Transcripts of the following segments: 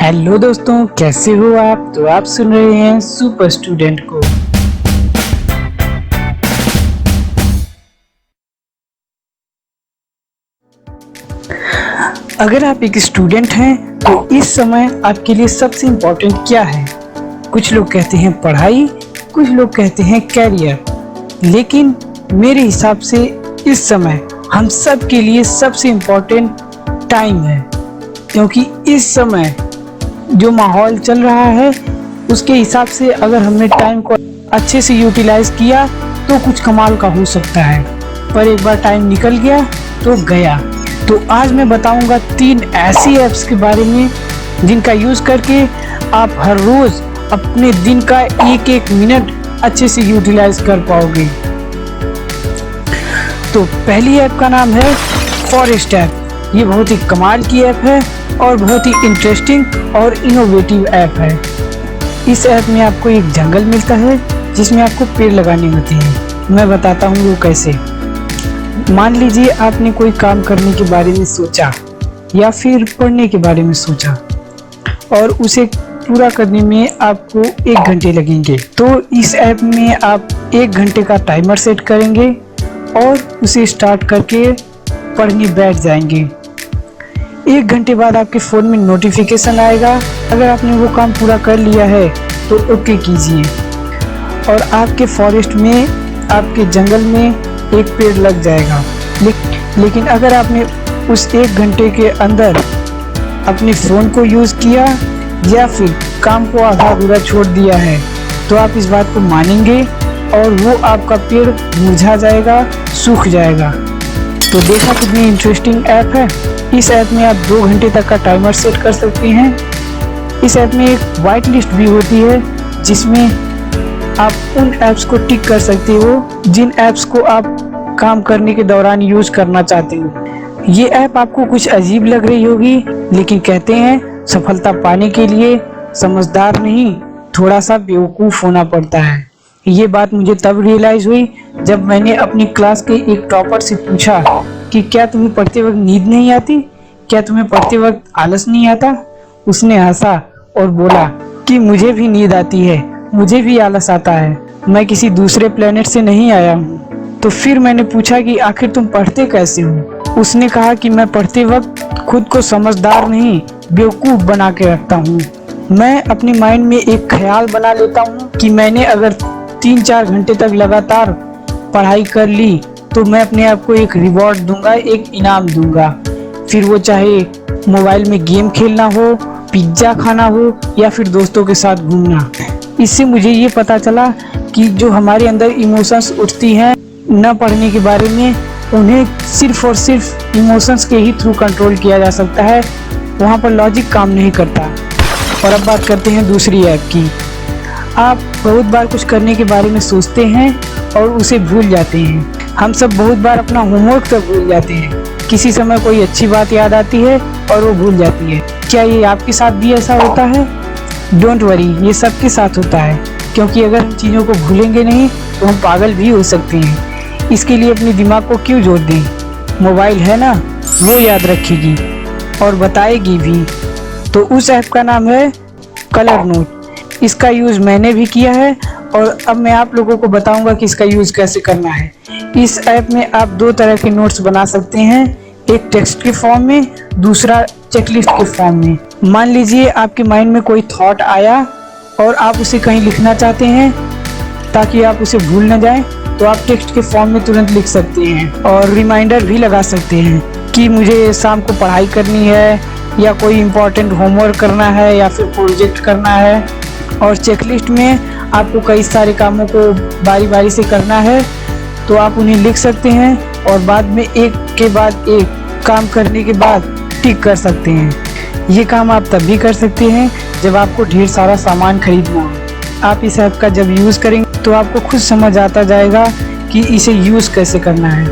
Hello दोस्तों, कैसे हो आप। तो आप सुन रहे हैं सुपर स्टूडेंट को। अगर आप एक स्टूडेंट हैं तो इस समय आपके लिए सबसे इम्पोर्टेंट क्या है। कुछ लोग कहते हैं पढ़ाई, कुछ लोग कहते हैं कैरियर, लेकिन मेरे हिसाब से इस समय हम सब के लिए सबसे इम्पोर्टेंट टाइम है, क्योंकि इस समय जो माहौल चल रहा है उसके हिसाब से अगर हमने टाइम को अच्छे से यूटिलाइज किया तो कुछ कमाल का हो सकता है, पर एक बार टाइम निकल गया तो गया। तो आज मैं बताऊंगा 3 ऐसी ऐप्स के बारे में जिनका यूज़ करके आप हर रोज़ अपने दिन का एक एक मिनट अच्छे से यूटिलाइज कर पाओगे। तो पहली ऐप का नाम है फॉरेस्ट ऐप। ये बहुत ही कमाल की ऐप है और बहुत ही इंटरेस्टिंग और इनोवेटिव ऐप है। इस ऐप में आपको एक जंगल मिलता है जिसमें आपको पेड़ लगाने होते हैं। मैं बताता हूँ वो कैसे। मान लीजिए आपने कोई काम करने के बारे में सोचा या फिर पढ़ने के बारे में सोचा और उसे पूरा करने में आपको 1 घंटे लगेंगे। तो इस ऐप में आप 1 घंटे का टाइमर सेट करेंगे और उसे स्टार्ट करके पढ़ने बैठ जाएंगे। 1 घंटे बाद आपके फ़ोन में नोटिफिकेशन आएगा। अगर आपने वो काम पूरा कर लिया है तो ओके कीजिए और आपके फॉरेस्ट में, आपके जंगल में एक पेड़ लग जाएगा। लेकिन अगर आपने उस 1 घंटे के अंदर अपने फ़ोन को यूज़ किया या फिर काम को आधा अधूरा छोड़ दिया है तो आप इस बात को मानेंगे और वो आपका पेड़ मुरझा जाएगा, सूख जाएगा। तो देखा कितनी इंटरेस्टिंग ऐप है। इस ऐप में आप 2 घंटे तक का टाइमर सेट कर सकते हैं। इस ऐप में एक वाइट लिस्ट भी होती है जिसमें आप उन ऐप्स को टिक कर सकते हो जिन ऐप्स को आप काम करने के दौरान यूज़ करना चाहते हो। ये ऐप आपको कुछ अजीब लग रही होगी, लेकिन कहते हैं सफलता पाने के लिए समझदार नहीं, थोड़ा सा बेवकूफ़ होना पड़ता है। ये बात मुझे तब रियलाइज़ हुई जब मैंने अपनी क्लास के एक टॉपर से पूछा कि क्या तुम्हें पढ़ते वक्त नींद नहीं आती, क्या तुम्हें पढ़ते वक्त आलस नहीं आता। उसने हंसा और बोला कि मुझे भी नींद आती है, मुझे भी आलस आता है, मैं किसी दूसरे प्लेनेट से नहीं आया हूँ। तो फिर मैंने पूछा कि आखिर तुम पढ़ते कैसे हो। उसने कहा कि मैं पढ़ते वक्त खुद को समझदार नहीं, बेवकूफ़ बना के रखता हूँ। मैं अपने माइंड में एक ख्याल बना लेता हूँ कि मैंने अगर 3-4 घंटे तक लगातार पढ़ाई कर ली तो मैं अपने आप को एक रिवॉर्ड दूंगा, एक इनाम दूंगा। फिर वो चाहे मोबाइल में गेम खेलना हो, पिज्ज़ा खाना हो या फिर दोस्तों के साथ घूमना। इससे मुझे ये पता चला कि जो हमारे अंदर इमोशंस उठती हैं न पढ़ने के बारे में, उन्हें सिर्फ और सिर्फ इमोशंस के ही थ्रू कंट्रोल किया जा सकता है। वहाँ पर लॉजिक काम नहीं करता। और अब बात करते हैं दूसरी ऐप की। आप बहुत बार कुछ करने के बारे में सोचते हैं और उसे भूल जाते हैं। हम सब बहुत बार अपना होमवर्क तक भूल जाते हैं। किसी समय कोई अच्छी बात याद आती है और वो भूल जाती है। क्या ये आपके साथ भी ऐसा होता है? डोंट वरी, ये सबके साथ होता है, क्योंकि अगर हम चीज़ों को भूलेंगे नहीं तो हम पागल भी हो सकते हैं। इसके लिए अपने दिमाग को क्यों जोड़ दें। मोबाइल है ना, वो याद रखेगी और बताएगी भी। तो उस ऐप का नाम है कलर नोट। इसका यूज़ मैंने भी किया है और अब मैं आप लोगों को बताऊंगा कि इसका यूज़ कैसे करना है। इस ऐप में आप 2 तरह के नोट्स बना सकते हैं, एक टेक्स्ट के फॉर्म में, दूसरा चेकलिस्ट के फॉर्म में। मान लीजिए आपके माइंड में कोई थॉट आया और आप उसे कहीं लिखना चाहते हैं ताकि आप उसे भूल न जाएं, तो आप टेक्स्ट के फॉर्म में तुरंत लिख सकते हैं और रिमाइंडर भी लगा सकते हैं कि मुझे शाम को पढ़ाई करनी है या कोई इम्पोर्टेंट होमवर्क करना है या फिर प्रोजेक्ट करना है। और चेकलिस्ट में आपको कई सारे कामों को बारी बारी से करना है, तो आप उन्हें लिख सकते हैं और बाद में एक के बाद एक काम करने के बाद टिक कर सकते हैं। ये काम आप तब भी कर सकते हैं जब आपको ढेर सारा सामान खरीदना हो। आप इस ऐप का जब यूज़ करेंगे तो आपको खुद समझ आता जाएगा कि इसे यूज़ कैसे करना है।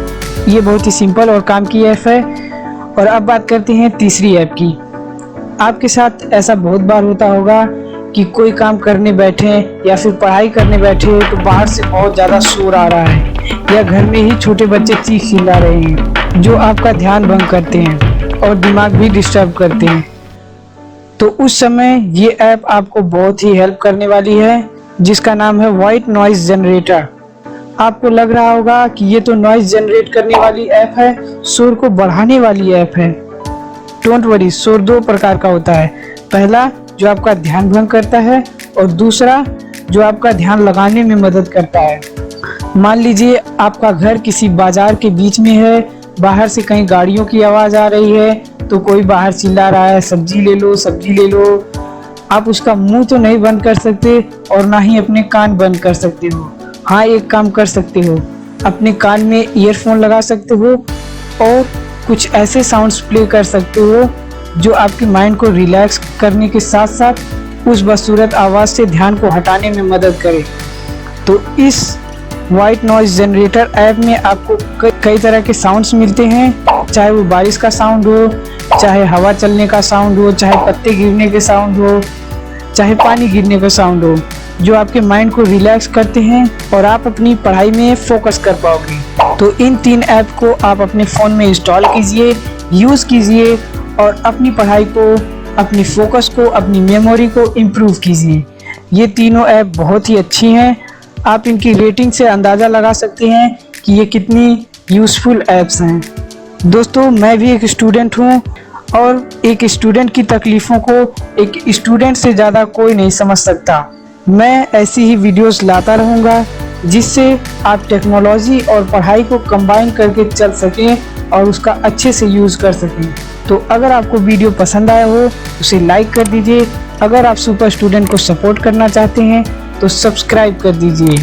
ये बहुत ही सिंपल और काम की ऐप है। और अब बात करते हैं तीसरी ऐप की। आपके साथ ऐसा बहुत बार होता होगा कि कोई काम करने बैठे या फिर पढ़ाई करने बैठे तो बाहर से बहुत ज़्यादा शोर आ रहा है या घर में ही छोटे बच्चे चीख चिल्ला रहे हैं जो आपका ध्यान भंग करते हैं और दिमाग भी डिस्टर्ब करते हैं। तो उस समय ये ऐप आपको बहुत ही हेल्प करने वाली है, जिसका नाम है व्हाइट नॉइज जनरेटर। आपको लग रहा होगा कि ये तो नॉइज जनरेट करने वाली ऐप है, शोर को बढ़ाने वाली ऐप है। डोंट वरी, शोर दो प्रकार का होता है। पहला जो आपका ध्यान भंग करता है और दूसरा जो आपका ध्यान लगाने में मदद करता है। मान लीजिए आपका घर किसी बाजार के बीच में है, बाहर से कहीं गाड़ियों की आवाज़ आ रही है, तो कोई बाहर चिल्ला रहा है सब्जी ले लो सब्जी ले लो। आप उसका मुंह तो नहीं बंद कर सकते और ना ही अपने कान बंद कर सकते हो। हाँ, एक काम कर सकते हो, अपने कान में ईयरफोन लगा सकते हो और कुछ ऐसे साउंड्स प्ले कर सकते हो जो आपके माइंड को रिलैक्स करने के साथ साथ उस बदसूरत आवाज़ से ध्यान को हटाने में मदद करे। तो इस व्हाइट नॉइज जनरेटर ऐप में आपको कई तरह के साउंड्स मिलते हैं, चाहे वो बारिश का साउंड हो, चाहे हवा चलने का साउंड हो, चाहे पत्ते गिरने के साउंड हो, चाहे पानी गिरने का साउंड हो, जो आपके माइंड को रिलैक्स करते हैं और आप अपनी पढ़ाई में फोकस कर पाओगे। तो इन 3 ऐप को आप अपने फ़ोन में इंस्टॉल कीजिए, यूज़ कीजिए और अपनी पढ़ाई को, अपनी फोकस को, अपनी मेमोरी को इम्प्रूव कीजिए। ये तीनों ऐप बहुत ही अच्छी हैं। आप इनकी रेटिंग से अंदाज़ा लगा सकते हैं कि ये कितनी यूज़फुल ऐप्स हैं। दोस्तों, मैं भी एक स्टूडेंट हूँ और एक स्टूडेंट की तकलीफ़ों को एक स्टूडेंट से ज़्यादा कोई नहीं समझ सकता। मैं ऐसी ही वीडियोस लाता रहूँगा जिससे आप टेक्नोलॉजी और पढ़ाई को कंबाइन करके चल सकें और उसका अच्छे से यूज़ कर सकें। तो अगर आपको वीडियो पसंद आया हो उसे लाइक कर दीजिए। अगर आप सुपर स्टूडेंट को सपोर्ट करना चाहते हैं तो सब्सक्राइब कर दीजिए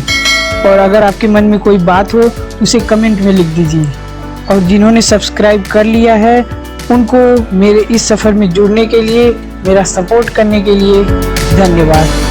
और अगर आपके मन में कोई बात हो उसे कमेंट में लिख दीजिए। और जिन्होंने सब्सक्राइब कर लिया है उनको मेरे इस सफ़र में जुड़ने के लिए, मेरा सपोर्ट करने के लिए धन्यवाद।